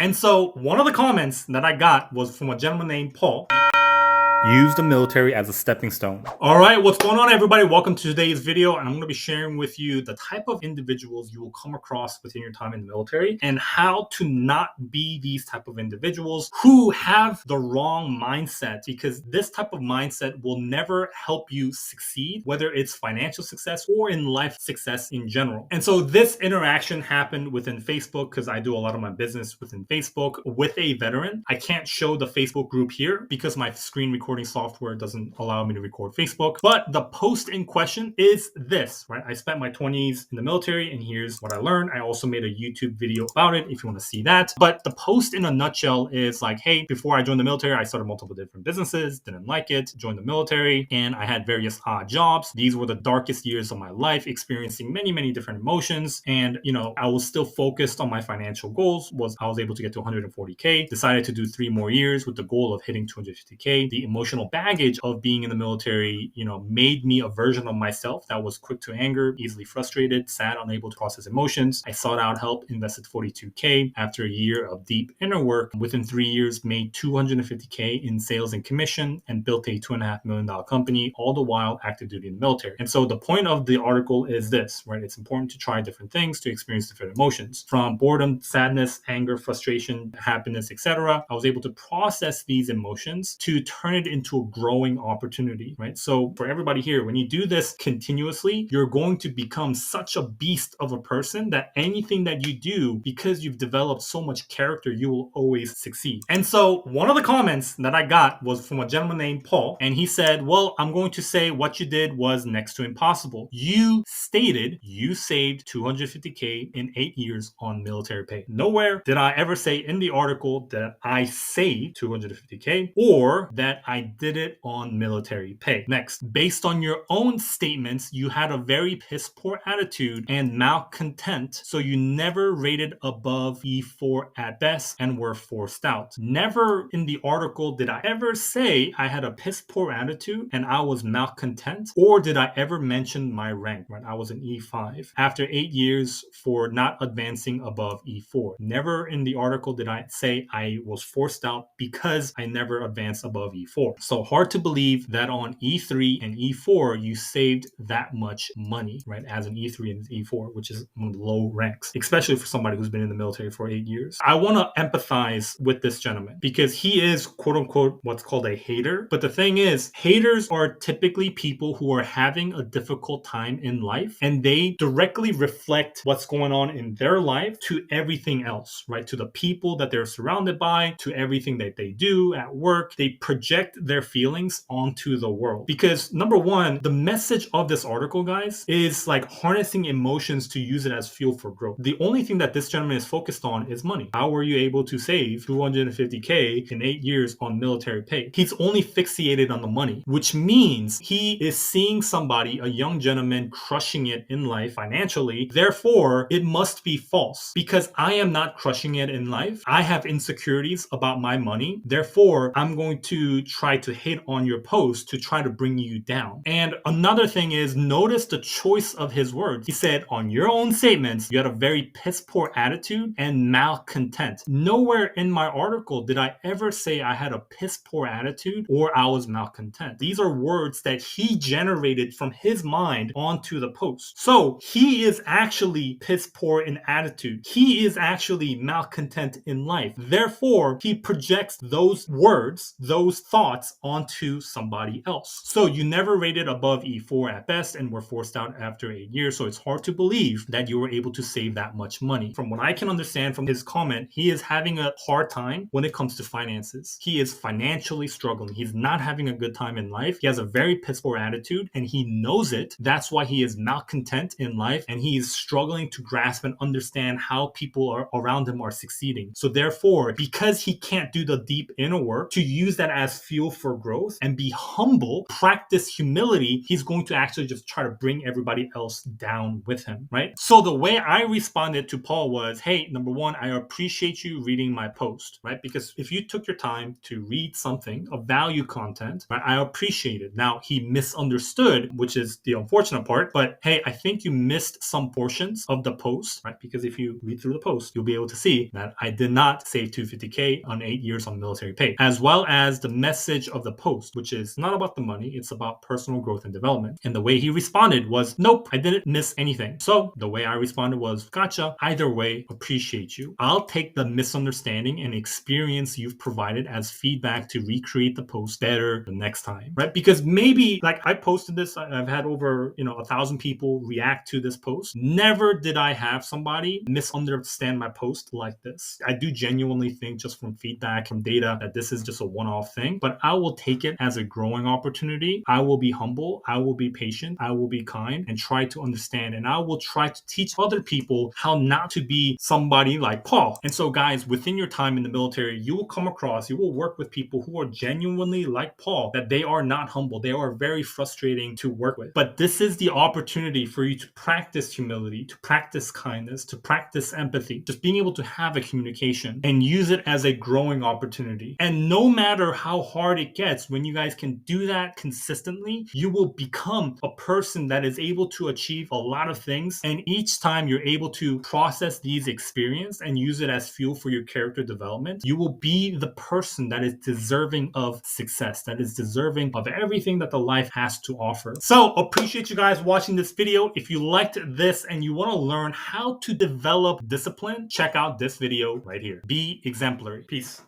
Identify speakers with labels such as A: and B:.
A: And so one of the comments that I got was from a gentleman named Paul. Use the military as a stepping stone. All right, what's going on, everybody? Welcome to today's video, and I'm going to be sharing with you the type of individuals you will come across within your time in the military and how to not be these type of individuals who have the wrong mindset, because this type of mindset will never help you succeed, whether it's financial success or in life success in general. And so this interaction happened within Facebook, because I do a lot of my business within Facebook with a veteran. I can't show the Facebook group here because my screen recording software doesn't allow me to record Facebook. But the post in question is this, right? I spent my 20s in the military and here's what I learned. I also made a YouTube video about it if you want to see that. But the post in a nutshell is like, hey, before I joined the military, I started multiple different businesses, didn't like it, joined the military, and I had various odd jobs. These were the darkest years of my life, experiencing many, many different emotions. And, I was still focused on my financial goals. I was able to get to 140K, decided to do 3 more years with the goal of hitting 250K. The emotional baggage of being in the military, made me a version of myself that was quick to anger, easily frustrated, sad, unable to process emotions. I sought out help, invested 42K. After a year of deep inner work, within 3 years, made 250K in sales and commission and built a $2.5 million company, all the while active duty in the military. And so the point of the article is this, right? It's important to try different things to experience different emotions, from boredom, sadness, anger, frustration, happiness, etc. I was able to process these emotions to turn it into a growing opportunity, right? So for everybody here, when you do this continuously, you're going to become such a beast of a person that anything that you do, because you've developed so much character, you will always succeed. And so one of the comments that I got was from a gentleman named Paul, and he said, well, I'm going to say what you did was next to impossible. You stated you saved 250K in 8 years on military pay. Nowhere did I ever say in the article that I saved 250K or that I did it on military pay. Next, based on your own statements, you had a very piss poor attitude and malcontent, so you never rated above E4 at best and were forced out. Never in the article did I ever say I had a piss poor attitude and I was malcontent, or did I ever mention my rank, right? I was an E5 after 8 years for not advancing above E4. Never in the article did I say I was forced out because I never advanced above E4. So hard to believe that on E3 and E4 you saved that much money, right? As an E3 and E4, which is one of the low ranks, especially for somebody who's been in the military for 8 years. I want to empathize with this gentleman because he is quote unquote what's called a hater. But the thing is, haters are typically people who are having a difficult time in life and they directly reflect what's going on in their life to everything else, right? To the people that they're surrounded by, to everything that they do at work. They project their feelings onto the world. Because number one, the message of this article, guys, is like harnessing emotions to use it as fuel for growth. The only thing that this gentleman is focused on is money. How were you able to save 250K in 8 years on military pay? He's only fixated on the money, which means he is seeing somebody, a young gentleman, crushing it in life financially. Therefore, it must be false because I am not crushing it in life. I have insecurities about my money. Therefore, I'm going to try to hate on your post to try to bring you down. And another thing is, notice the choice of his words. He said, on your own statements, you had a very piss poor attitude and malcontent. Nowhere in my article did I ever say I had a piss poor attitude or I was malcontent. These are words that he generated from his mind onto the post. So he is actually piss poor in attitude. He is actually malcontent in life. Therefore, he projects those words, those thoughts onto somebody else. So you never rated above E4 at best and were forced out after 8 years. So it's hard to believe that you were able to save that much money. From what I can understand from his comment, he is having a hard time when it comes to finances. He is financially struggling. He's not having a good time in life. He has a very piss poor attitude and he knows it. That's why he is malcontent in life and he is struggling to grasp and understand how people around him are succeeding. So therefore, because he can't do the deep inner work to use that as fuel fuel for growth and be humble, practice humility, he's going to actually just try to bring everybody else down with him, right? So the way I responded to Paul was, hey, number one, I appreciate you reading my post, right? Because if you took your time to read something of value content, right, I appreciate it. Now, he misunderstood, which is the unfortunate part, but hey, I think you missed some portions of the post, right? Because if you read through the post, you'll be able to see that I did not save $250K on 8 years on military pay, as well as the message of the post, which is not about the money, it's about personal growth and development. And the way he responded was, nope, I didn't miss anything. So the way I responded was, gotcha, either way, appreciate you. I'll take the misunderstanding and experience you've provided as feedback to recreate the post better the next time, right? Because maybe, like, I posted this, I've had over 1,000 people react to this post. Never did I have somebody misunderstand my post like this. I do genuinely think, just from feedback, from data, that this is just a one-off thing, but I will take it as a growing opportunity. I will be humble, I will be patient, I will be kind, and try to understand, and I will try to teach other people how not to be somebody like Paul. And so guys, within your time in the military, you will come across, you will work with people who are genuinely like Paul, that they are not humble, they are very frustrating to work with. But this is the opportunity for you to practice humility, to practice kindness, to practice empathy, just being able to have a communication and use it as a growing opportunity. And no matter how hard it gets, when you guys can do that consistently, you will become a person that is able to achieve a lot of things. And each time you're able to process these experiences and use it as fuel for your character development, you will be the person that is deserving of success, that is deserving of everything that the life has to offer. So appreciate you guys watching this video. If you liked this and you want to learn how to develop discipline, check out this video right here. Be exemplary. Peace.